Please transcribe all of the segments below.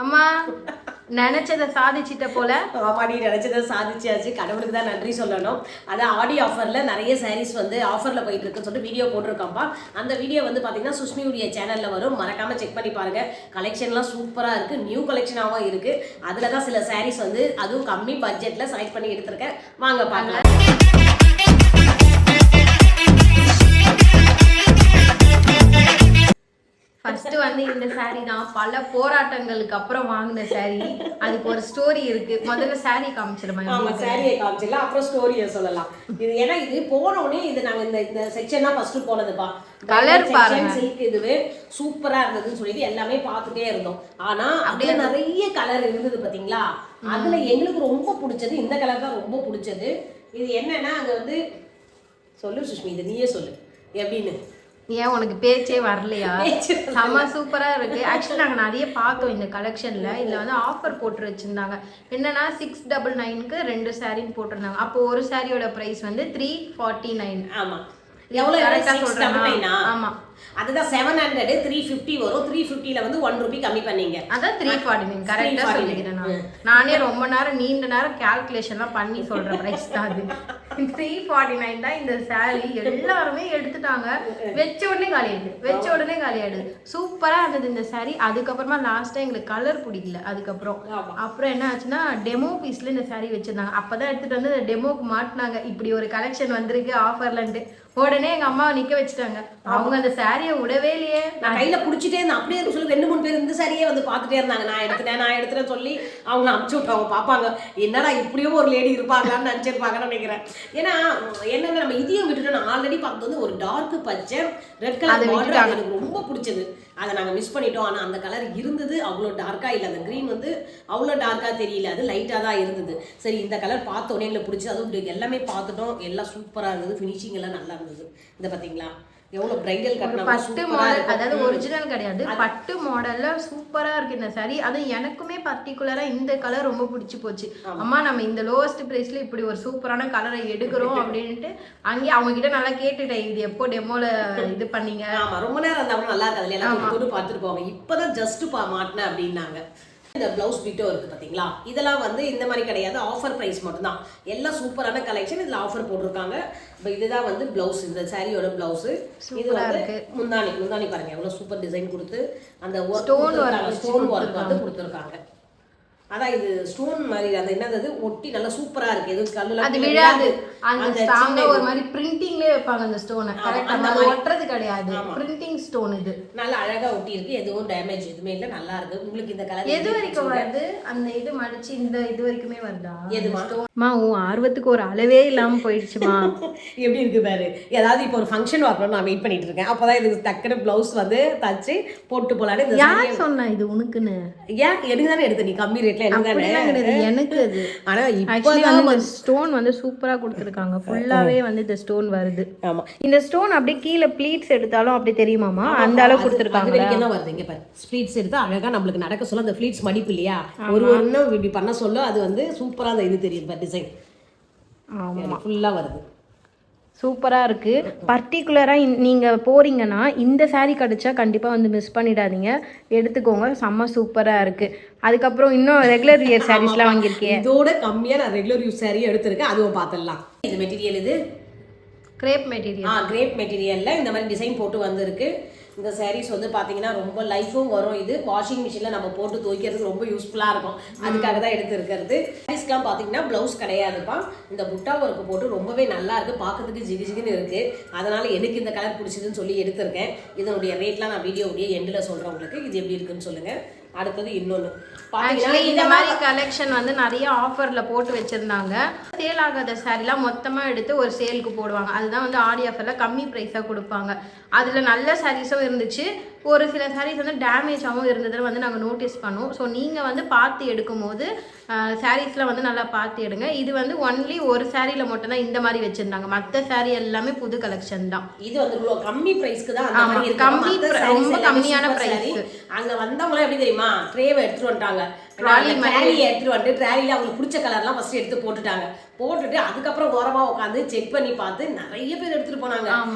அம்மா நினைச்சதை சாதிச்சிட்ட போல. ஆமா, நீ நினைச்சதை சாதிச்சாச்சு. கடவுளுக்கு தான் நன்றி சொல்லணும். அதான் ஆடி ஆஃபர்ல நிறைய சாரீஸ் வந்து ஆஃபர்ல போயிட்டு இருக்குன்னு சொல்லிட்டு வீடியோ போட்டிருக்கோம்ப்பா. அந்த வீடியோ வந்து பாத்தீங்கன்னா சுஷ்மியுடைய சேனல்ல வரும், மறக்காம செக் பண்ணி பாருங்க. கலெக்ஷன்லாம் சூப்பரா இருக்கு, நியூ கலெக்ஷனாகவும் இருக்கு. அதுல தான் சில சாரீஸ் வந்து அதுவும் கம்மி பட்ஜெட்ல செலக்ட் பண்ணி எடுத்திருக்கேன். வாங்க பார்க்கலாம். ஃபர்ஸ்ட் வந்து இந்த சாரி தான் பல போராட்டங்களுக்கு அப்புறம் வாங்கின சாரி. அதுக்கு ஒரு ஸ்டோரி இருக்கு. முதல்ல சாரி காமிச்சிருமா? ஆமா, சாரியை காமிச்சிடலாம், அப்புறம் ஸ்டோரியை சொல்லலாம். இது ஏன்னா இது போனோடனே இது நாங்க இந்த செக்ஷன் தான் ஃபர்ஸ்ட் போனதுப்பா. கலர் பாருங்க, சில்க் இதுவே சூப்பரா இருந்ததுன்னு சொல்லிட்டு எல்லாமே பார்த்துட்டே இருந்தோம். ஆனா அப்படியே நிறைய கலர் இருந்தது பாத்தீங்களா. அதுல எங்களுக்கு ரொம்ப பிடிச்சது இந்த கலர் தான் ரொம்ப பிடிச்சது. இது என்னன்னா அங்க வந்து சொல்லு சுஷ்மி, இது நீயே சொல்லு எப்படின்னு. ஏன் உனக்கு பேச்சே வரலையா? செம்ம சூப்பரா இருக்கு. ஆக்சுவலி நாங்கள் நிறைய பார்த்தோம் இந்த கலெக்ஷன்ல. இதுல வந்து ஆஃபர் போட்டு வச்சிருந்தாங்க. என்னன்னா 699க்கு 2 சாரின்னு போட்டிருந்தாங்க. அப்போ ஒரு சாரியோட பிரைஸ் வந்து 349. ஆமா, எவ்வளவு கரெக்ட்டா சொல்றேன்னா? ஆமா, அதுதான் 700 350 வரும். 350ல வந்து 1 ரூபி கம்மி பண்ணீங்க. அதான் 349 கரெக்டா சொல்லிக்கிறேன். நானே ரொம்ப நேரம் நீண்ட நேரம் கால்குலேஷன்லாம் பண்ணி சொல்ற பிரைஸ் தான் அது. 349 தான் இந்த சாரி. எல்லாருமே எடுத்துட்டாங்க. வச்ச உடனே காலி ஆயிடுது. சூப்பரா இருந்தது இந்த சாரி. அதுக்கப்புறமா லாஸ்டா எங்களுக்கு கலர் பிடிக்கல. அப்புறம் என்ன ஆச்சுன்னா டெமோ பீஸ்ல இந்த சாரி வச்சிருந்தாங்க. அப்பதான் எடுத்துட்டு வந்து டெமோக்கு மாட்டினாங்க. இப்படி ஒரு கலெக்ஷன் வந்திருக்கு ஆஃபர்லன்ட்டு. உடனே எங்க அம்மாவை நிக்க வச்சுட்டாங்க. அவங்க அந்த சாரியை விடவே இல்லையே. நான் கையில புடிச்சிட்டே இருந்தேன். அப்படியே சொல்லி 2-3 பேர் இந்த சாரியே வந்து பார்த்துட்டே இருந்தாங்க. நான் எடுத்துட்டேன் சொல்லி அவங்க அனுப்பிச்சு விட்டாங்க. பார்ப்பாங்க, என்னடா இப்படியும் ஒரு லேடி இருப்பாங்களான்னு நினைச்சிருப்பாங்கன்னு நினைக்கிறேன். ஏன்னா என்னங்க, நம்ம இதையும் விட்டுட்டு நான் ஆல்ரெடி பார்த்தது வந்து ஒரு டார்க் பச்சை ரெட் கலர் பார்டர். எனக்கு ரொம்ப பிடிச்சது. அதை நாங்கள் மிஸ் பண்ணிட்டோம். ஆனால் அந்த கலர் இருந்தது, அவ்வளோ டார்க்காக இல்லை. அந்த க்ரீன் வந்து அவ்வளோ டார்க்காக தெரியல, அது லைட்டாக தான் இருந்தது. சரி, இந்த கலர் பார்த்தோன்னே எங்களுக்கு பிடிச்சி. அதுவும் எல்லாமே பார்த்துட்டோம், எல்லாம் சூப்பராக இருந்தது. ஃபினிஷிங் எல்லாம் நல்லா இருந்தது. இந்த பார்த்தீங்களா எவ்வளோ பிரைடல் கட்டினா பட்டு மாடல், அதாவது ஒரிஜினல் கிடையாது, பட்டு மாடல்ல சூப்பரா இருக்கு இந்த சாரி. அது எனக்குமே பர்டிகுலரா இந்த கலர் ரொம்ப பிடிச்சி போச்சு. அம்மா நம்ம இந்த லோவஸ்ட் பிரைஸ்ல இப்படி ஒரு சூப்பரான கலரை எடுக்கிறோம் அப்படின்ட்டு அங்கேயே அவங்க கிட்ட நல்லா கேட்டுட்டேன், இது எப்போ டெமோல இது பண்ணீங்க. ஆமா, ரொம்ப நேரம் இருந்தாலும் நல்லா இருக்காது, எல்லாம் தொட்டு பார்த்துட்டு போவாங்க. இப்பதான் ஜஸ்ட் மாட்டினேன் அப்படின்னாங்க. இந்த பிளவுஸ் பிட்டோ இருக்கு பாத்தீங்களா, இதெல்லாம் வந்து இந்த மாதிரி கிடையாது, ஆஃபர் பிரைஸ் மட்டும்தான். எல்லாம் சூப்பரான கலெக்ஷன். இதுல ஆஃபர் போட்டிருக்காங்க. இப்போ இதுதான் வந்து பிளவுஸ், இந்த சாரியோட பிளவுஸ். இது வந்து முந்தானி பாருங்க எவ்வளவு சூப்பர் டிசைன் கொடுத்து அந்த ஸ்டோன் ஒர்க் வந்து கொடுத்துருக்காங்க. அதான் இது ஸ்டோன் மாதிரி அந்த என்னது ஒட்டி நல்லா சூப்பரா இருக்கு. எதுவும் கல்லுல அது விழாது. அந்த ஸ்டாம்ல ஒரு மாதிரி பிரிண்டிங்லயே வைப்பாங்க அந்த ஸ்டோனை. கரெக்ட்டா அந்த ஒட்டறது கிடையாது, பிரிண்டிங் ஸ்டோன். இது நல்லா அழகா ஒட்டி இருக்கு. எதுவும் டேமேஜ் எதுவுமே இல்ல, நல்லா இருக்கு. உங்களுக்கு இந்த கலர் எது வரைக்கும் வருது? அந்த இது மடிச்சு இந்த இது வரைக்குமே வருதா? எதுமா மா உன் ஆர்வத்துக்கு ஒரு அளவே இல்லாம போயிடுச்சுமா. எப்படி இருக்கு பாரு. ஏதாவது இப்போ ஒரு ஃபங்க்ஷன் வரணும் நான் வெயிட் பண்ணிட்டு இருக்கேன். அப்பதான் இது டக்குனு பிளவுஸ் வந்து தச்சு போட்டு போலான்னு. யார் சொன்னா இது உனக்குன்னு? ஏன் எனக்கு தானே எடுத்து, நீ கம்மி ரேட்ல எனக்கு அது. ஆனா இப்போ ஸ்டோன் வந்து சூப்பரா கொடுத்துருக்காங்க. ஃபுல்லாவே வந்து இந்த ஸ்டோன் வருது. ஆமா, இந்த ஸ்டோன் அப்படியே கீழே ப்ளீட்ஸ் எடுத்தாலும் அப்படி தெரியுமாமா, அந்த அளவுக்கு கொடுத்துருக்காங்க. என்ன வருது இங்க பாரு. ஸ்ப்ளீட்ஸ் எடுத்து அழகா நம்மளுக்கு நடக்க சொல்ல அந்த ப்ளீட்ஸ் மடிப்பு இல்லையா, ஒரு இப்படி பண்ண சொல்ல அது வந்து சூப்பரா அந்த இது தெரியுது பாரு டிசைன். ஆமா, ஃபுல்லா வருது. சூப்பராக இருக்குது. பர்டிகுலராக நீங்கள் போகிறீங்கன்னா இந்த சாரீ கிடச்சா கண்டிப்பாக வந்து மிஸ் பண்ணிடாதீங்க, எடுத்துக்கோங்க. செம்ம சூப்பராக இருக்குது. அதுக்கப்புறம் இன்னும் ரெகுலர் வியர் சாரீஸ்லாம் வாங்கியிருக்கேன். இதோட கம்மியாக நான் ரெகுலர் யூஸ் சாரீ எடுத்திருக்கேன், அதுவும் பார்த்துடலாம். இது மெட்டீரியல், இது கிரேப் மெட்டீரியல். கிரேப் மெட்டீரியலில் இந்த மாதிரி டிசைன் போட்டு வந்திருக்கு. இந்த சாரீஸ் வந்து பார்த்தீங்கன்னா ரொம்ப லைஃபும் வரும். இது வாஷிங் மிஷினில் நம்ம போட்டு துவைக்கிறதுக்கு ரொம்ப யூஸ்ஃபுல்லாக இருக்கும். அதுக்காக தான் எடுத்து இருக்கிறது. சாரீஸ்லாம் பார்த்தீங்கன்னா ப்ளவுஸ் கிடையாதுப்பா. இந்த புட்டா ஒர்க்கு போட்டு ரொம்பவே நல்லா இருக்குது, பார்க்கறதுக்கு ஜிகிஜிகின்னு இருக்குது. அதனால் எனக்கு இந்த கலர் பிடிச்சதுன்னு சொல்லி எடுத்திருக்கேன். இதனுடைய ரேட்லாம் நான் வீடியோவுடைய எண்டில் சொல்கிறேன் உங்களுக்கு. இது எப்படி இருக்குன்னு சொல்லுங்கள். அடுத்தது இன்னொன்று ஆக்சுவலி இந்த மாதிரி கலெக்ஷன் வந்து நிறைய ஆஃபர்ல போட்டு வச்சிருந்தாங்க. சேல் ஆகாத சாரீலாம் மொத்தமா எடுத்து ஒரு சேலுக்கு போடுவாங்க. அதுதான் வந்து ஆடி ஆஃபர்ல கம்மி ப்ரைஸா கொடுப்பாங்க. அதுல நல்ல சாரீஸும் இருந்துச்சு, ஒரு சில சாரீஸ் வந்து டேமேஜாகவும் இருந்ததுன்னு வந்து நாங்கள் நோட்டீஸ் பண்ணுவோம். ஸோ நீங்கள் வந்து பார்த்து எடுக்கும் போது சாரீஸ்லாம் வந்து நல்லா பார்த்து எடுங்க. இது வந்து ஒன்லி ஒரு சாரியில் மட்டும்தான் இந்த மாதிரி வச்சுருந்தாங்க. மற்ற சாரீ எல்லாமே புது கலெக்ஷன் தான். இது வந்து கம்மி ப்ரைஸ்க்கு தான். கம்மி, ரொம்ப கம்மியான ப்ரைஸ். அங்கே வந்தவங்களாம் எப்படி தெரியுமா, ட்ரேவை எடுத்துட்டு வந்துட்டாங்க. ட்ராலியை எடுத்துட்டு வந்துட்டு ட்ராலியில் அவங்களுக்கு பிடிச்ச கலர்லாம் ஃபர்ஸ்ட் எடுத்து போட்டுட்டு அதுக்கப்புறம் ஓரமா உட்காந்து செக் பண்ணி பார்த்து நிறைய பேர் எடுத்துட்டு போனாங்க.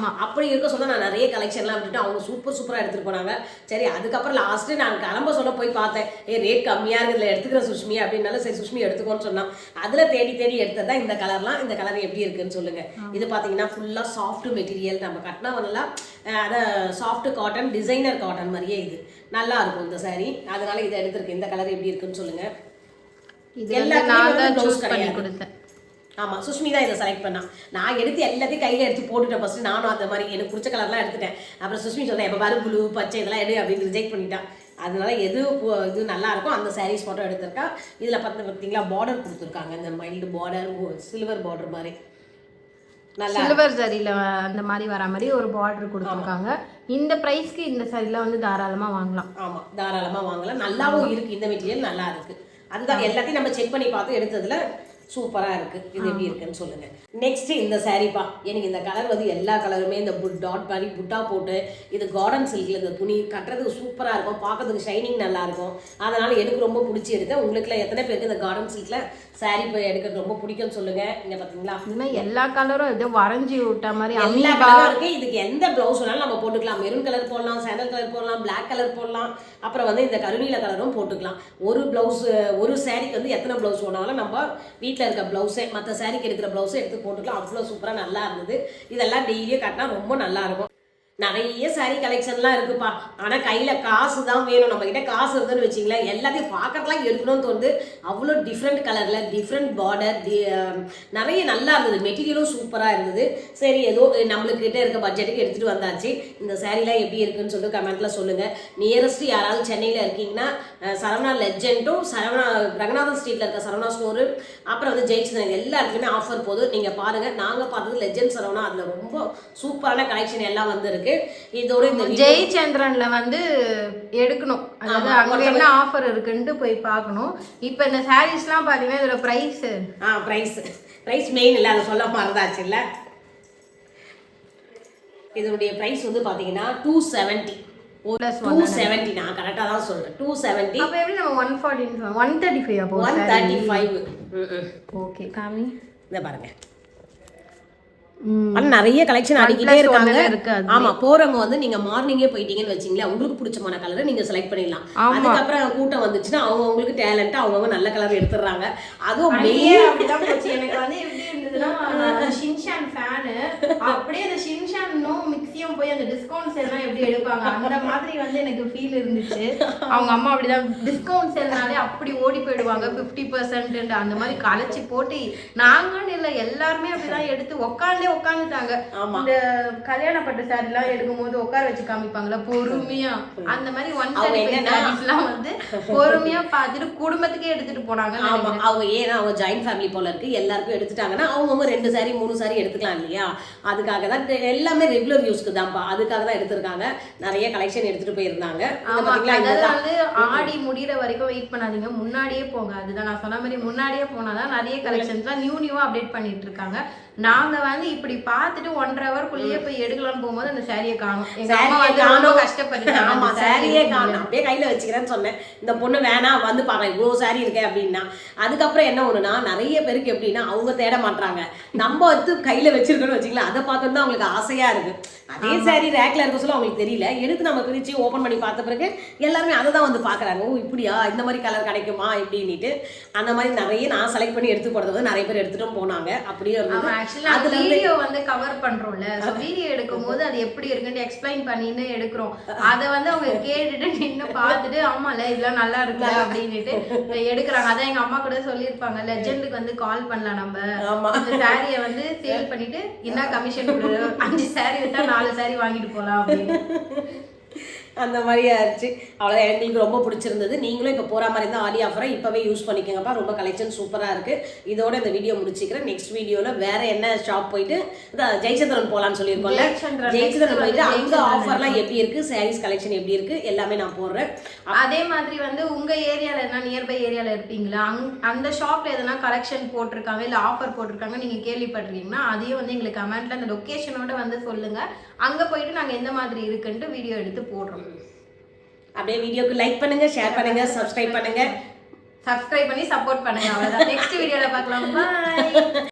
அப்படி இருக்க சொன்னா நான் நிறைய கலெக்ஷன்லாம் விட்டுட்டு அவங்க சூப்பரா எடுத்துட்டு போனாங்க. சொன்னாங்க. சரி அதுக்கப்புறம் லாஸ்ட்டு நான் கிளம்ப சொல்ல போய் பார்த்தேன், ரேட் கம்மியாக இருக்குதுல எடுத்துக்கிற சுஷ்மி அப்படின்னாலும் சரி சுஷ்மி எடுத்துக்கோன்னு சொன்னான். அதில் தேடி தேடி எடுத்தது தான் இந்த கலர்லாம். இந்த கலர் எப்படி இருக்குன்னு சொல்லுங்கள். இது பார்த்தீங்கன்னா ஃபுல்லாக சாஃப்ட் மெட்டீரியல், நம்ம கட்டினவனெல்லாம் அதை சாஃப்ட் காட்டன், டிசைனர் காட்டன் மாதிரியே இது நல்லா இருக்கும் இந்த சாரீ. அதனால இதை எடுத்திருக்கு. இந்த கலர் எப்படி இருக்குன்னு சொல்லுங்க. ஆமா சுஷ்மி தான் இதை செலக்ட் பண்ணா. நான் எடுத்து எல்லாத்தையும் கையில எடுத்து போட்டுட்டேன் ஃபர்ஸ்ட். நானும் அந்த மாதிரி எனக்கு பிடிச்ச கலர்லாம் எடுத்துட்டேன். அப்புறம் சுஷ்மி சொன்னேன் எப்போ பாரு ப்ளூ பச்சை இதெல்லாம் எடு அப்படின்னு ரிஜெக்ட் பண்ணிட்டான். அதனால எது இது நல்லா இருக்கும் அந்த சாரீஸ் மட்டும் எடுத்திருக்கா. இதுல பார்த்தீங்களா பார்டர் கொடுத்துருக்காங்க, இந்த மைல்டு பார்டர், சில்வர் பார்டர் மாதிரி சில்வர் சரியில அந்த மாதிரி வர மாதிரி ஒரு பார்டர் கொடுத்துருக்காங்க. இந்த பிரைஸ்க்கு இந்த சரியில வந்து தாராளமா வாங்கலாம். ஆமா தாராளமா வாங்கலாம். நல்லாவும் இருக்கு, இந்த மெட்டீரியல் நல்லா இருக்கு. அதுதான் எல்லாத்தையும் நம்ம செக் பண்ணி பார்த்து எடுத்ததுல சூப்பரா இருக்கு. இது எப்படி இருக்குன்னு சொல்லுங்க. நெக்ஸ்ட் இந்த சாரீப்பா, எனக்கு இந்த கலர் வந்து எல்லா கலருமே இந்த டாட் மாதிரி புட்டா போட்டு இது கார்டன் சில்க்ல இந்த துணி கட்டுறதுக்கு சூப்பரா இருக்கும், பார்க்கறதுக்கு ஷைனிங் நல்லா இருக்கும். அதனால எனக்கு ரொம்ப பிடிச்சி எடுத்தேன். உங்களுக்கு எத்தனை பேருக்கு இந்த கார்டன் சில்க்ல சாரீ போய் எடுக்கிறது ரொம்ப பிடிக்கும்னு சொல்லுங்க. இங்க பாத்தீங்களா இன்னும் எல்லா கலரும் ஏதோ வரைஞ்சி விட்ட மாதிரி எல்லா கலரும் இருக்கு. இதுக்கு எந்த பிளவுஸ் வேணாலும் நம்ம போட்டுக்கலாம். மெரூன் கலர் போடலாம், சாண்டல் கலர் போடலாம், பிளாக் கலர் போடலாம், அப்புறம் வந்து இந்த கருநீல கலரும் போட்டுக்கலாம். ஒரு பிளவுஸ் ஒரு சாரீக்கு வந்து எத்தனை பிளவுஸ் வேணாலும் நம்ம வீட்டில் இருக்க பிளவுஸே மற்ற சாரீக்கு எடுக்கிற பிளவுஸே எடுத்து போட்டுக்கலாம். அவ்வளோ சூப்பராக நல்லா இருந்தது. இதெல்லாம் டெய்லியே கட்டினா ரொம்ப நல்லா இருக்கும். நிறைய சாரீ கலெக்ஷன்லாம் இருக்குப்பா. ஆனால் கையில் காசு தான் வேணும். நம்ம கிட்ட காசு இருந்துன்னு வச்சிங்களேன், எல்லாத்தையும் பார்க்கறதுலாம் எடுக்கணும்னு தோணுது. அவ்வளோ டிஃப்ரெண்ட் கலரில் டிஃப்ரெண்ட் பார்டர் நிறைய நல்லா இருந்தது. மெட்டீரியலும் சூப்பராக இருந்தது. சரி ஏதோ நம்மளுக்கிட்ட இருக்க பட்ஜெட்டுக்கு எடுத்துகிட்டு வந்தாச்சு. இந்த சாரீலாம் எப்படி இருக்குன்னு சொல்லிட்டு கமெண்ட்டில் சொல்லுங்கள். நியரஸ்ட் யாராவது சென்னையில் இருக்கீங்கன்னா சரவணா லெஜெண்டும் சரவணா ரங்கநாதன் ஸ்ட்ரீட்டில் இருக்க சரவணா ஸ்டோரு, அப்புறம் வந்து ஜெயிச்சந்திரன் எல்லா இடத்துலையுமே ஆஃபர் போதும். நீங்கள் பாருங்கள். நாங்கள் பார்த்தது லெஜெண்ட் சரவணா, அதில் ரொம்ப சூப்பரான கலெக்ஷன் எல்லாம் வந்துருக்கு. இதோட இந்த ஜெயச்சந்திரன்ல வந்து எடுக்கணும், அதாவது அங்க என்ன ஆஃபர் இருக்குன்னு போய் பார்க்கணும். இப்போ இந்த சாரீஸ்லாம் பாத்தீங்கன்னா இதோட பிரைஸ் மெயின் இல்லை, அதை சொல்ல மறந்தாச்சு இல்லை. இதனுடைய பிரைஸ் வந்து பாத்தீங்கன்னா 270 270. நான் கரெக்டாக தான் சொல்றேன் 270. அப்போ எப்படி நம்ம 140 135 அப்போ 135. ஓகே காமி இதை பாருங்க. நிறைய கலெக்ஷன் அடிக்கிட்டே இருக்காங்க. ஆமா போறவங்க வந்து நீங்க மார்னிங்கே போயிட்டீங்கன்னு வச்சீங்களா, உங்களுக்கு பிடிச்சமான கலரை நீங்க செலக்ட் பண்ணிடலாம். அதுக்கப்புறம் கூட்டம் வந்துச்சுன்னா அவங்க உங்களுக்கு டேலண்ட் அவங்க நல்ல கலர் எடுத்துறாங்க. அதுவும் அப்படிதான் போச்சு. எனக்கு வந்து எப்படி இருந்ததுன்னா ஷின்ஷான் ஃபேன் அப்படியே அந்த ஷின்ஷானும் மிக்ஸியும் போய் அந்த டிஸ்கவுண்ட் சேல்லாம் எப்படி எடுப்பாங்க அந்த மாதிரி வந்து எனக்கு ஃபீல் இருந்துச்சு. அவங்க அம்மா அப்படிதான் டிஸ்கவுண்ட் சேல்னாலே அப்படி ஓடி போயிடுவாங்க 50% அந்த மாதிரி கலைச்சி போட்டு நாங்கன்னு இல்லை எல்லாருமே அப்படிதான் எடுத்து உட்காந்துட்டாங்க. இந்த கல்யாணப்பட்ட சாரி எல்லாம் எடுக்கும் போது உட்கார வச்சு காமிப்பாங்களா பொறுமையா, அந்த மாதிரி 135 சாரீஸ்லாம் வந்து பொறுமையா பார்த்துட்டு குடும்பத்துக்கே எடுத்துட்டு போனாங்க. அவங்க ஏன்னா அவங்க ஜாயிண்ட் ஃபேமிலி போல இருக்கு, எல்லாருக்கும் எடுத்துட்டாங்கன்னா அவங்க 2 சாரி 3 சாரி எடுத்துக்கலாம் இல்லையா. அதுக்காக தான் எல்லாமே ரெகுலர் யூஸ்க்கு தான்ப்பா, அதுக்காக தான் எடுத்திருக்காங்க. நிறைய கலெக்ஷன் எடுத்துட்டு போயிருந்தாங்க. வந்து ஆடி முடிகிற வரைக்கும் வெயிட் பண்ணாதீங்க, முன்னாடியே போங்க. அதுதான் நான் சொன்ன மாதிரி முன்னாடியே போனாதான் நிறைய கலெக்ஷன்ஸ்லாம் நியூவா அப்டேட் பண்ணிட்டு இருக்காங்க. நாங்க வந்து இப்படி பார்த்துட்டு 1.5 ஹவர்க்குள்ளேயே போய் எடுக்கலாம்னு போகும்போது அந்த சாரியை காணும். கஷ்டப்பட்டு சாரியே காணும். அப்படியே கையில வச்சுக்கிறேன்னு சொன்னேன். இந்த பொண்ணு வேணாம் வந்து பாக்க இவ்வளோ சாரி இருக்கேன் அப்படின்னா. அதுக்கப்புறம் என்ன ஒண்ணுனா நிறைய பேருக்கு எப்படின்னா அவங்க தேட மாட்டாங்க, நம்ம வந்து கையில வச்சிருக்கோன்னு வச்சுக்கலாம். அதை பார்த்துட்டு தான் அவங்களுக்கு ஆசையா இருக்கு. அதே சாரி ரேக்ல இருக்க சொல்ல அவங்களுக்கு தெரியல, எடுத்து நம்ம பிரிச்சு ஓப்பன் பண்ணி பார்த்த பிறகு எல்லாருமே அதை தான் வந்து பாக்குறாங்க. ஓ இப்படியா, இந்த மாதிரி கலர் கிடைக்குமா இப்படின்னுட்டு அந்த மாதிரி நிறைய நான் செலக்ட் பண்ணி எடுத்து போடுறது வந்து நிறைய பேர் எடுத்துட்டும் போனாங்க. அப்படியே ஆக்சுவலா வீடியோ வந்து கவர் பண்றோம்ல, வீடியோ எடுக்கும் போது அது எப்படி இருக்குன்னு எக்ஸ்பிளைன் பண்ணின்னு எடுக்கிறோம். அதை வந்து அவங்க கேட்டுட்டு நின்று பார்த்துட்டு ஆமால இதெல்லாம் நல்லா இருக்குல்ல அப்படின்னுட்டு எடுக்கிறாங்க. அதான் எங்க அம்மா கூட சொல்லியிருப்பாங்க, லெஜெண்டுக்கு வந்து கால் பண்ணலாம், நம்ம அந்த சாரியை வந்து சேல் பண்ணிட்டு என்ன கமிஷன் 5 சாரி விட்டா 4 சாரி வாங்கிட்டு போலாம் அப்படின்னு. அந்த மாதிரி ஆயிடுச்சு. அவ்வளோதான். எங்களுக்கு ரொம்ப பிடிச்சிருந்தது. நீங்களும் இப்போ போகிற மாதிரி இருந்தால் ஆடி ஆஃபரை இப்போவே யூஸ் பண்ணிக்கோங்கப்பா. ரொம்ப கலெக்ஷன் சூப்பராக இருக்குது. இதோட இந்த வீடியோ முடிச்சுக்கிறேன். நெக்ஸ்ட் வீடியோவில் வேறு என்ன ஷாப் போயிட்டு ஜெயச்சந்திரன் போகலான்னு சொல்லியிருக்கோம்ல, ஜெயச்சந்திரன் போயிட்டு அங்கே ஆஃபர்லாம் எப்படி இருக்குது, சாரீஸ் கலெக்ஷன் எப்படி இருக்குது எல்லாமே நான் போடுறேன். அதே மாதிரி வந்து உங்கள் ஏரியாவில் என்ன நியர்பை ஏரியாவில் இருப்பீங்களா, அந்த ஷாப்பில் எதனா கலெக்ஷன் போட்டிருக்காங்க இல்லை ஆஃபர் போட்டிருக்காங்க நீங்கள் கேள்விப்பட்டிருக்கீங்கன்னா அதையும் வந்து எங்களுக்கு கமெண்ட்டில் அந்த லொக்கேஷனோட வந்து சொல்லுங்கள். அங்கே போயிட்டு நாங்கள் எந்த மாதிரி இருக்குன்ட்டு வீடியோ எடுத்து போடுறோம். அப்படியே வீடியோக்கு லைக் பண்ணுங்க, ஷேர் பண்ணுங்க, சப்ஸ்கிரைப் பண்ணி சப்போர்ட் பண்ணுங்க. அவ்வளவுதான். நெக்ஸ்ட் வீடியோல பார்க்கலாம். பை.